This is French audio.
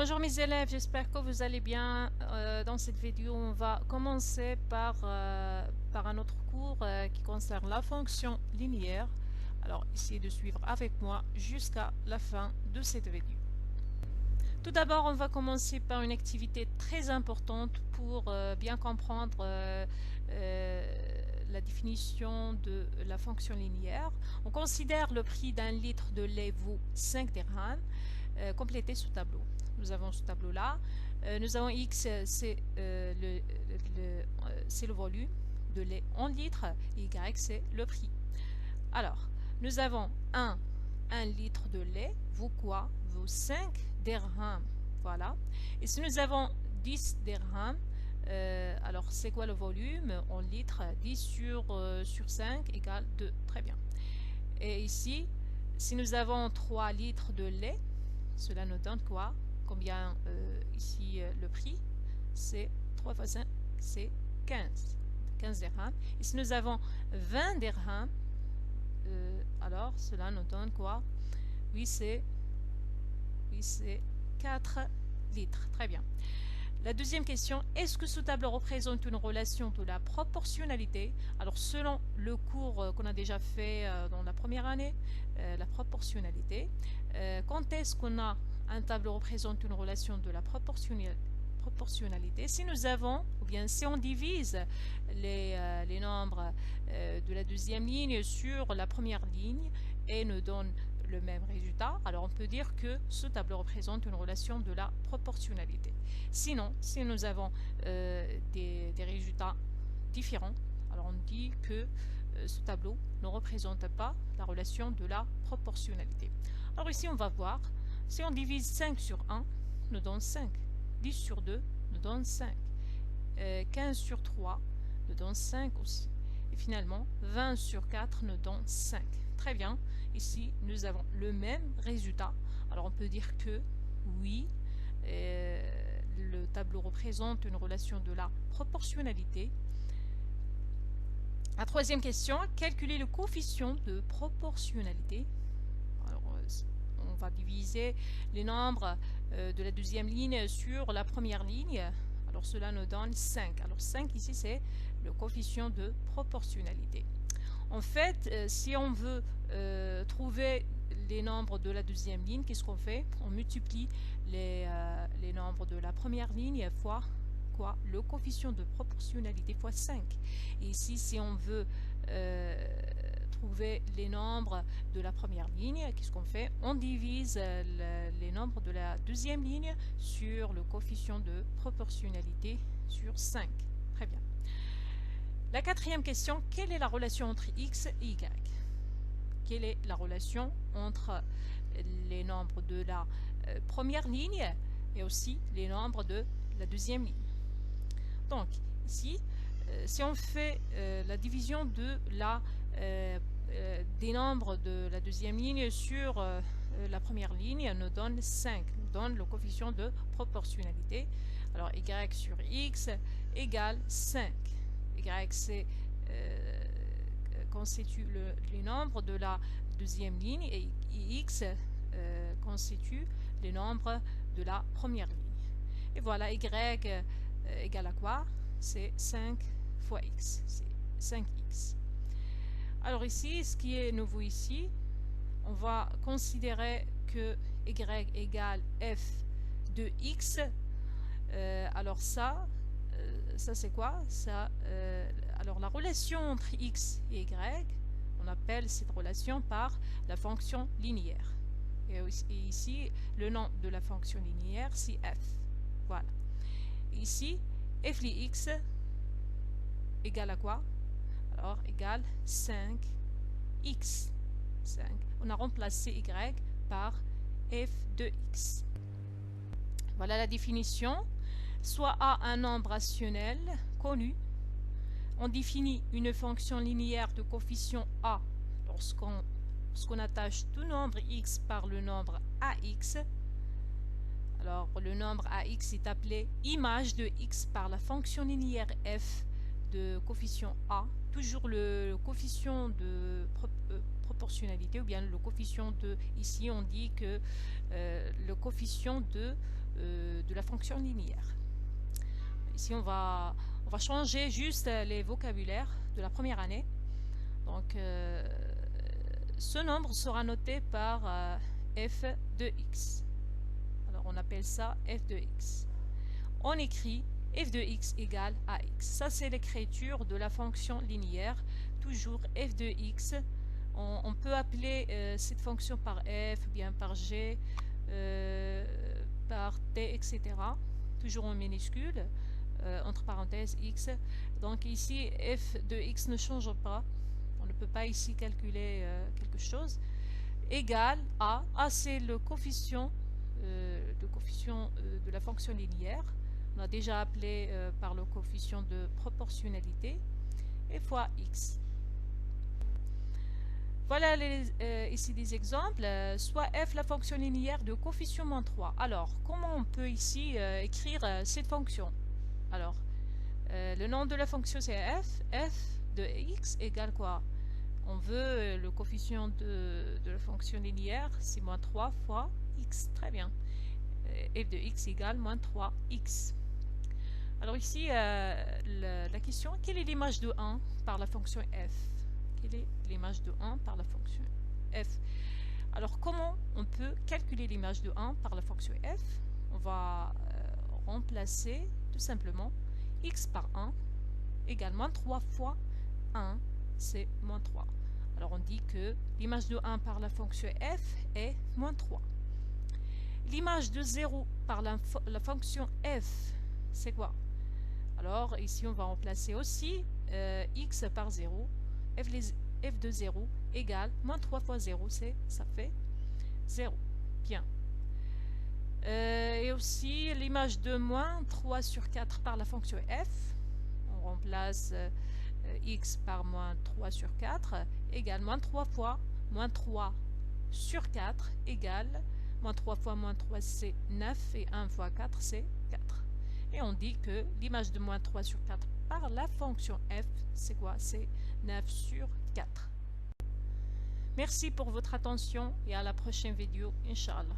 Bonjour mes élèves, j'espère que vous allez bien. Dans cette vidéo, on va commencer par un autre cours qui concerne la fonction linéaire. Alors, essayez de suivre avec moi jusqu'à la fin de cette vidéo. Tout d'abord, on va commencer par une activité très importante pour bien comprendre la définition de la fonction linéaire. On considère le prix d'un litre de lait vaut 5 dirhams. Complétez ce tableau. Nous avons ce tableau-là. Nous avons X, c'est le volume de lait en litres, et Y, c'est le prix. Alors, nous avons 1 litre de lait vaut quoi? Vaut 5 dirhams. Voilà. Et si nous avons 10 dirhams, alors c'est quoi le volume en litres? 10 sur 5 égale 2. Très bien. Et ici, si nous avons 3 litres de lait, cela nous donne quoi? Combien ici le prix? C'est 3 fois 5, c'est 15. 15 dirhams. Et si nous avons 20 dirhams, alors cela nous donne quoi? Oui, c'est 4 litres. Très bien. La deuxième question, est-ce que ce tableau représente une relation de la proportionnalité? Alors, selon le cours qu'on a déjà fait dans la première année, la proportionnalité, quand est-ce qu'on a un tableau représente une relation de la proportionnalité? Si nous avons, ou bien si on divise les nombres de la deuxième ligne sur la première ligne et nous donne le même résultat, alors on peut dire que ce tableau représente une relation de la proportionnalité. Sinon, si nous avons des résultats différents, alors on dit que ce tableau ne représente pas la relation de la proportionnalité. Alors ici, on va voir, si on divise 5 sur 1, nous donne 5. 10 sur 2 nous donne 5. 15 sur 3 nous donne 5 aussi. Et finalement, 20 sur 4 nous donne 5. Très bien. Ici, nous avons le même résultat. Alors, on peut dire que oui, le tableau représente une relation de la proportionnalité. La troisième question, calculer le coefficient de proportionnalité. Alors, on va diviser les nombres de la deuxième ligne sur la première ligne. Alors cela nous donne 5. Alors 5 ici, c'est le coefficient de proportionnalité. En fait, si on veut trouver les nombres de la deuxième ligne, qu'est-ce qu'on fait? On multiplie les nombres de la première ligne fois quoi? Le coefficient de proportionnalité fois 5. Et ici, si on veut trouver les nombres de la première ligne, qu'est-ce qu'on fait? On divise les nombres de la deuxième ligne sur le coefficient de proportionnalité sur 5. Très bien. La quatrième question, quelle est la relation entre x et y? Quelle est la relation entre les nombres de la première ligne et aussi les nombres de la deuxième ligne? Donc, ici, si on fait la division des nombres de la deuxième ligne sur la première ligne, nous donne 5, nous donne le coefficient de proportionnalité. Alors, y sur x égale 5. Y constitue les nombres de la deuxième ligne et x constitue les nombres de la première ligne. Et voilà, y égale à quoi? C'est 5 fois x, c'est 5x. Alors ici, ce qui est nouveau ici, on va considérer que y égale f de x. Alors ça c'est quoi? Alors la relation entre x et y, on appelle cette relation par la fonction linéaire. Et ici, le nom de la fonction linéaire, c'est f. Voilà. Ici, f de x égale à quoi? Alors, égale 5x. 5. On a remplacé y par f de x. Voilà la définition. Soit A un nombre rationnel connu. On définit une fonction linéaire de coefficient A lorsqu'on attache tout nombre x par le nombre ax. Alors, le nombre ax est appelé image de x par la fonction linéaire f de coefficient A. Toujours le coefficient de proportionnalité, ou bien le coefficient de, ici on dit que le coefficient de de la fonction linéaire. Ici, on va changer juste les vocabulaires de la première année. Donc, ce nombre sera noté par f de x. Alors, on appelle ça f de x. On écrit f de x égale ax. Ça, c'est l'écriture de la fonction linéaire. Toujours f de x. On peut appeler cette fonction par f, ou bien par g, par t, etc. Toujours en minuscule, entre parenthèses x. Donc ici, f de x ne change pas. On ne peut pas ici calculer quelque chose. Égale a. A, c'est le coefficient de la fonction linéaire. On a déjà appelé par le coefficient de proportionnalité. Et fois x. Voilà ici des exemples. Soit f, la fonction linéaire de coefficient moins 3. Alors, comment on peut ici écrire cette fonction? Alors, le nom de la fonction c'est f. F de x égale quoi? On veut le coefficient de la fonction linéaire, c'est moins 3 fois x. Très bien. F de x égale moins 3x. Alors ici, la question, quelle est l'image de 1 par la fonction f? Quelle est l'image de 1 par la fonction f? Alors, comment on peut calculer l'image de 1 par la fonction f? On va remplacer tout simplement x par 1 égale moins 3 fois 1, c'est moins 3. Alors, on dit que l'image de 1 par la fonction f est moins 3. L'image de 0 par la fonction f, c'est quoi? Alors, ici, on va remplacer aussi x par 0. F de 0 égale moins 3 fois 0, ça fait 0. Bien. Et aussi l'image de moins 3 sur 4 par la fonction f. On remplace x par moins 3 sur 4 égale moins 3 fois moins 3 sur 4 égale moins 3 fois moins 3 c'est 9 et 1 fois 4 c'est 4. Et on dit que l'image de moins 3 sur 4 par la fonction f, c'est quoi? C'est 9 sur 4. Merci pour votre attention et à la prochaine vidéo, Inch'Allah.